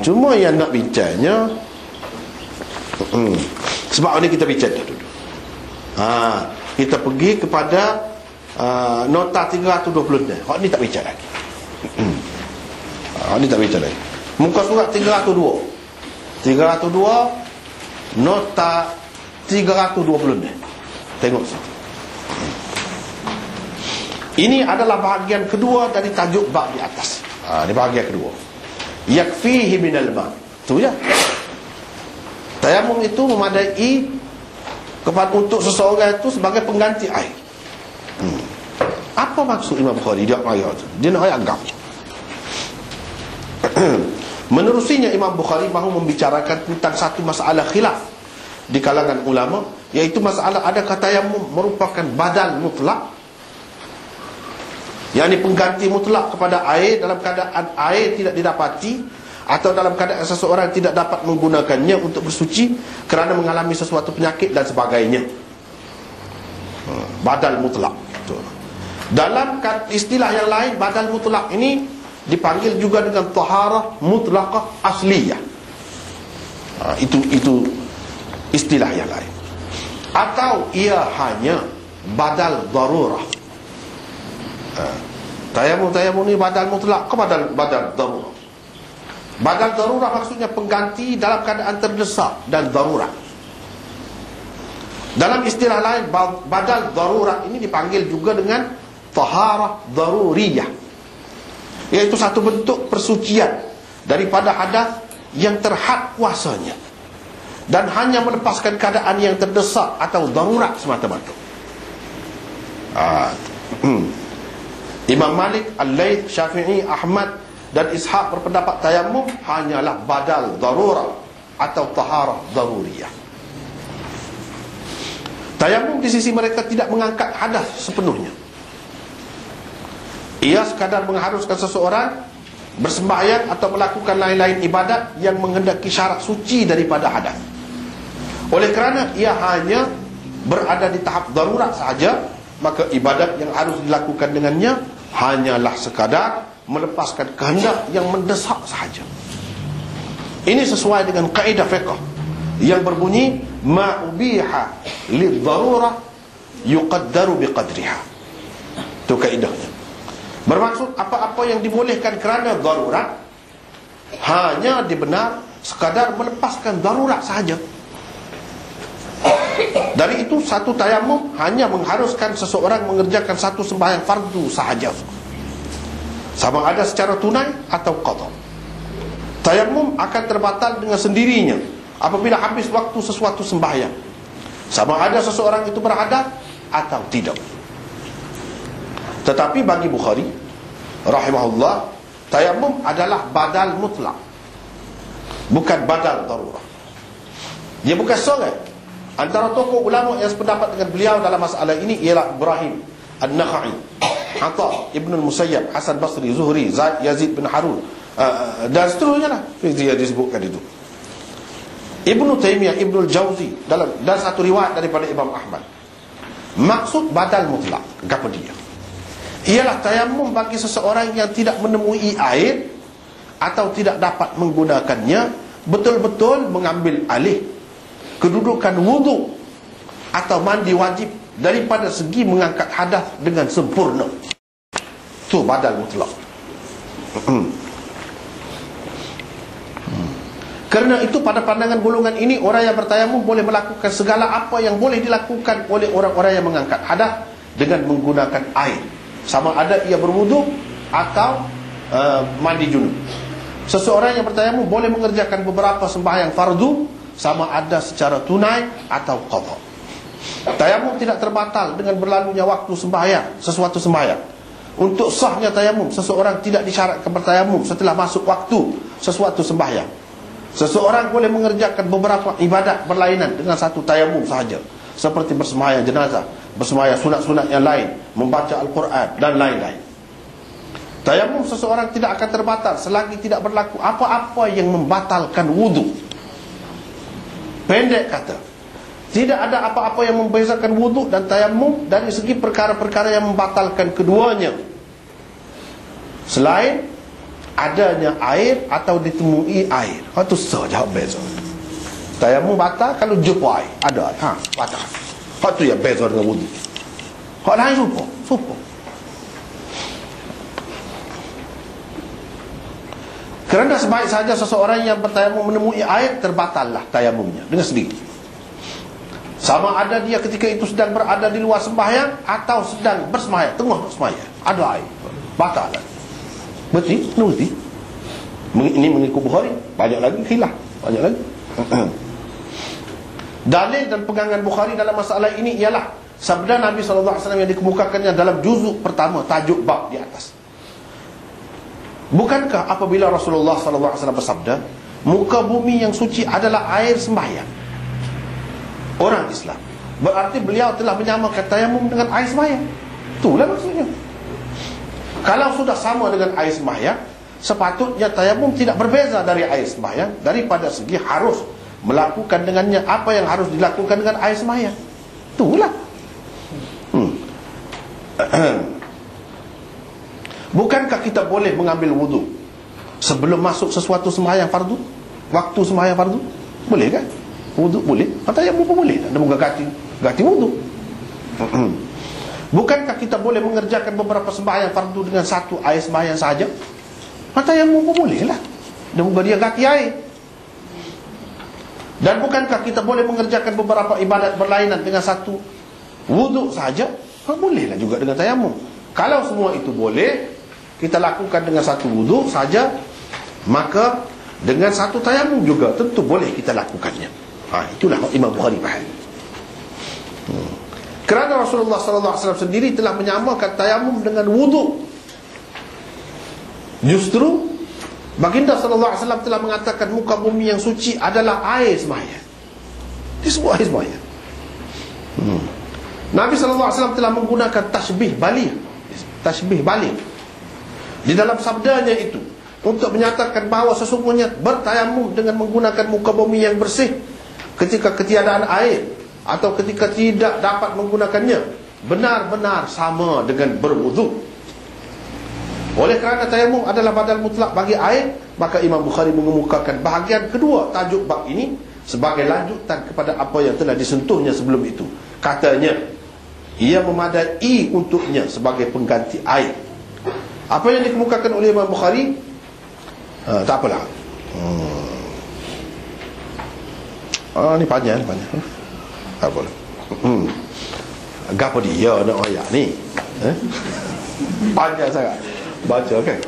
Cuma yang nak bincangnya, sebab ini kita bincang dulu. Kita pergi kepada nota 320 ni. Hak ni tak bincang lagi. Ni tak bincang lagi. Muka surat 302 nota 320 ni. Tengok situ. Ini adalah bahagian kedua dari tajuk bab di atas. Ini bahagian kedua. Yakfihi minal ma. Tu ya. Tayamum itu memadai kepada untuk seseorang itu sebagai pengganti air. Apa maksud Imam Bukhari dia ayat tu? Dia nak ayat agam. Menerusinya Imam Bukhari mahu membicarakan tentang satu masalah khilaf di kalangan ulama, iaitu masalah adakah tayamum merupakan badal mutlak, yakni pengganti mutlak kepada air dalam keadaan air tidak didapati, atau dalam keadaan seseorang tidak dapat menggunakannya untuk bersuci kerana mengalami sesuatu penyakit dan sebagainya. Badal mutlak. Dalam istilah yang lain, badal mutlak ini dipanggil juga dengan taharah mutlaqah asliyah. Itu istilah yang lain. Atau ia hanya badal darurah. Tayamum ni badal mutlak ke badal darurah? Badal darurah maksudnya pengganti dalam keadaan terdesak dan darurat. Dalam istilah lain, badal darurat ini dipanggil juga dengan taharah daruriyah, iaitu satu bentuk persucian daripada hadas yang terhad kuasanya dan hanya melepaskan keadaan yang terdesak atau darurat semata-mata. Imam Malik, Al-Laits, Syafi'i, Ahmad dan Ishaq berpendapat tayamum hanyalah badal darurah atau taharah daruriyah. Tayamum di sisi mereka tidak mengangkat hadas sepenuhnya. Ia sekadar mengharuskan seseorang bersembahyang atau melakukan lain-lain ibadat yang menghendaki syarat suci daripada hadas. Oleh kerana ia hanya berada di tahap darurat sahaja, maka ibadat yang harus dilakukan dengannya hanyalah sekadar melepaskan kehendak yang mendesak sahaja. Ini sesuai dengan kaedah fiqh yang berbunyi ma ubiha lidh-dharurah yuqaddaru biqadriha. Itu kaedahnya. Bermaksud apa-apa yang dibolehkan kerana darurat hanya dibenar sekadar melepaskan darurat sahaja. Dari itu satu tayamum hanya mengharuskan seseorang mengerjakan satu sembahyang fardu sahaja, sama ada secara tunai atau qada. Tayamum akan terbatal dengan sendirinya apabila habis waktu sesuatu sembahyang, sama ada seseorang itu berhadas atau tidak. Tetapi bagi Bukhari rahimahullah, tayamum adalah badal mutlak, bukan badal darurah. Dia bukan seorang. Antara tokoh ulama yang sependapat dengan beliau dalam masalah ini ialah Ibrahim An-Nakhai, Atha Ibn Al-Musayyab, Hasan Basri, Zuhri, Yazid bin Harun, dan seterusnya lah dia disebutkan itu. Ibn Taymiyah, Ibn Al-Jawzi dan satu riwayat daripada Imam Ahmad. Maksud badal mutlak apa dia? Ialah tayamum bagi seseorang yang tidak menemui air atau tidak dapat menggunakannya, betul-betul mengambil alih kedudukan wudu atau mandi wajib daripada segi mengangkat hadas dengan sempurna. Itu badal mutlak. Kerana itu pada pandangan golongan ini, orang yang bertayamum boleh melakukan segala apa yang boleh dilakukan oleh orang-orang yang mengangkat hadas dengan menggunakan air, sama ada ia berwudu atau mandi junub. Seseorang yang bertayamum boleh mengerjakan beberapa sembahyang fardu, sama ada secara tunai atau qada. Tayamum tidak terbatal dengan berlalunya waktu sembahyang, sesuatu sembahyang. Untuk sahnya tayamum, seseorang tidak disyaratkan bertayamum setelah masuk waktu sesuatu sembahyang. Seseorang boleh mengerjakan beberapa ibadat berlainan dengan satu tayamum sahaja, seperti bersembahyang jenazah, bersembahyang sunat-sunat yang lain, membaca Al-Quran dan lain-lain. Tayamum seseorang tidak akan terbatal selagi tidak berlaku apa-apa yang membatalkan wudu. Pendek kata, tidak ada apa-apa yang membezakan wudu dan tayamum dari segi perkara-perkara yang membatalkan keduanya, selain adanya air atau ditemui air. Itu saja beza. Tayamum batal kalau jumpa air. Ada air. Batal. Itu yang beza dengan wudu. Hak lain serupa. Kerana sebaik saja seseorang yang bertayamum menemui air, terbatallah tayamumnya dengan sendiri. Sama ada dia ketika itu sedang berada di luar sembahyang atau sedang bersembahyang, tengah bersembahyang, ada air, batal. Betul? Betul. Ini mengikut Bukhari. Banyak lagi khilaf, banyak lagi. Dalil dan pegangan Bukhari dalam masalah ini ialah sabda Nabi SAW yang dikemukakannya dalam juzuk pertama, tajuk bab di atas. Bukankah apabila Rasulullah SAW bersabda, muka bumi yang suci adalah air sembahyang orang Islam, berarti beliau telah menyamakan tayamum dengan air sembahyang. Itulah maksudnya. Kalau sudah sama dengan air sembahyang, sepatutnya tayamum tidak berbeza dari air sembahyang, daripada segi harus melakukan dengannya apa yang harus dilakukan dengan air sembahyang. Itulah. Bukankah kita boleh mengambil wudu sebelum masuk sesuatu sembahyang fardu? Waktu sembahyang fardu? Boleh kan? Wudu boleh. Tayamum pun boleh. Ada muka ganti wudu. Bukankah kita boleh mengerjakan beberapa sembahyang fardu dengan satu air sembahyang saja? Tayamum pun boleh lah. Dan muka dia ganti air. Dan bukankah kita boleh mengerjakan beberapa ibadat berlainan dengan satu wudu saja? Boleh lah juga dengan tayamum. Kalau semua itu boleh kita lakukan dengan satu wudu saja, maka dengan satu tayamum juga tentu boleh kita lakukannya. Itulah Imam Bukhari faham. Kerana Rasulullah SAW sendiri telah menyamakan tayamum dengan wudu. Justru baginda SAW telah mengatakan muka bumi yang suci adalah air sembahyang. Disebut air sembahyang. Nabi SAW telah menggunakan tasbih baligh di dalam sabdanya itu untuk menyatakan bahawa sesungguhnya bertayamum dengan menggunakan muka bumi yang bersih ketika ketiadaan air atau ketika tidak dapat menggunakannya benar-benar sama dengan berwudu. Oleh kerana tayamum adalah badal mutlak bagi air, maka Imam Bukhari mengemukakan bahagian kedua tajuk bab ini sebagai lanjutan kepada apa yang telah disentuhnya sebelum itu. Katanya ia memadai untuknya sebagai pengganti air. Apa yang dikemukakan oleh Imam Bukhari tak apalah. Ni panjang. Tak apalah. Gapo dia nak ayat ni? Panjang sangat. Baca kan?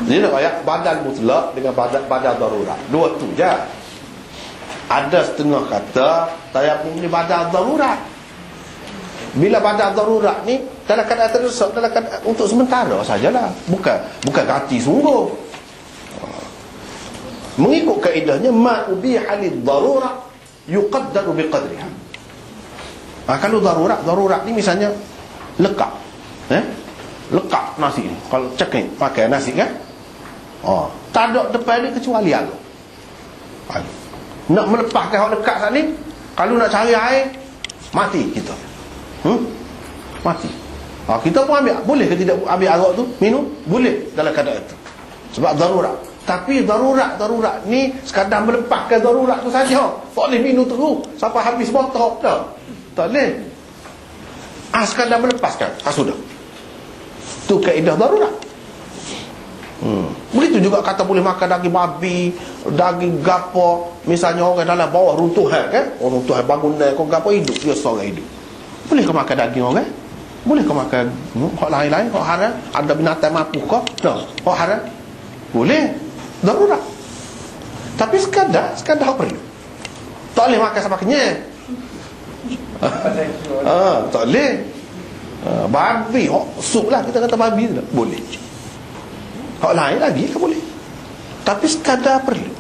Dia nak ayat badal mutlak dengan badal darurat. Dua tu je. Ada setengah kata tayamum ni badal darurat. Bila badal darurat ni dalam keadaan terdesak, dalam keadaan untuk sementara sajalah, bukan ganti sungguh. Mengikut kaedahnya ma ubiha lid darurah yuqaddaru biqadriha. Kalau darurat ni misalnya lekak. Lekak nasi ni. Kalau cekik pakai nasi kan? Tak ada depan ni kecuali air. Nak melepaskan hak lekat saat ni, kalau nak cari air, mati kita. Mati. Kita pun ambil. Boleh ke tidak ambil arak tu? Minum? Boleh dalam keadaan itu. Sebab darurat. Tapi darurat ni sekadar melepaskan darurat tu saja. Tak boleh minum terus sampai habis botol. Tak boleh. Sekadar melepaskan. Sudah. Itu kaedah darurat. Begitu juga kata boleh makan daging babi, daging gapo. Misalnya orang dalam bawah runtuhan kan? Orang runtuhan bangunan kau gapo hidup, dia seorang hidup. Boleh kau makan daging orang? Boleh kau makan hak lain-lain, hak haram? Ada binatang mampu kau? Tak. Hak haram? Boleh. Darurat. Tapi sekadar perlu. Tak boleh makan sampai kenyang. Tak boleh. Babi, sup lah kita kata babi tu. Boleh. Hak lain lagi kan boleh. Tapi sekadar perlu.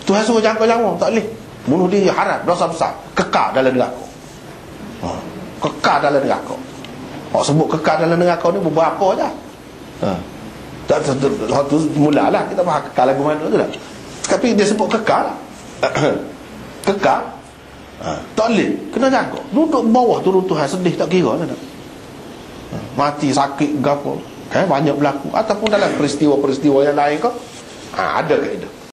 Tuhan suruh jaga nyawa, tak boleh. Bunuh diri haram, dosa besar. Kekal dalam neraka. Kekal dalam neraka. Sebut kekal dalam neraka ni beberapa je. Satu mulalah kita faham kekal lagu mana tu lah. Tapi dia sebut kekal lah. Kekal. Tak boleh, kena jaga. Duduk bawah tu runtuhan sedih tak kira lah. Mati sakit gapo. Banyak berlaku. Ataupun dalam peristiwa-peristiwa yang lain kau, ada kaedah.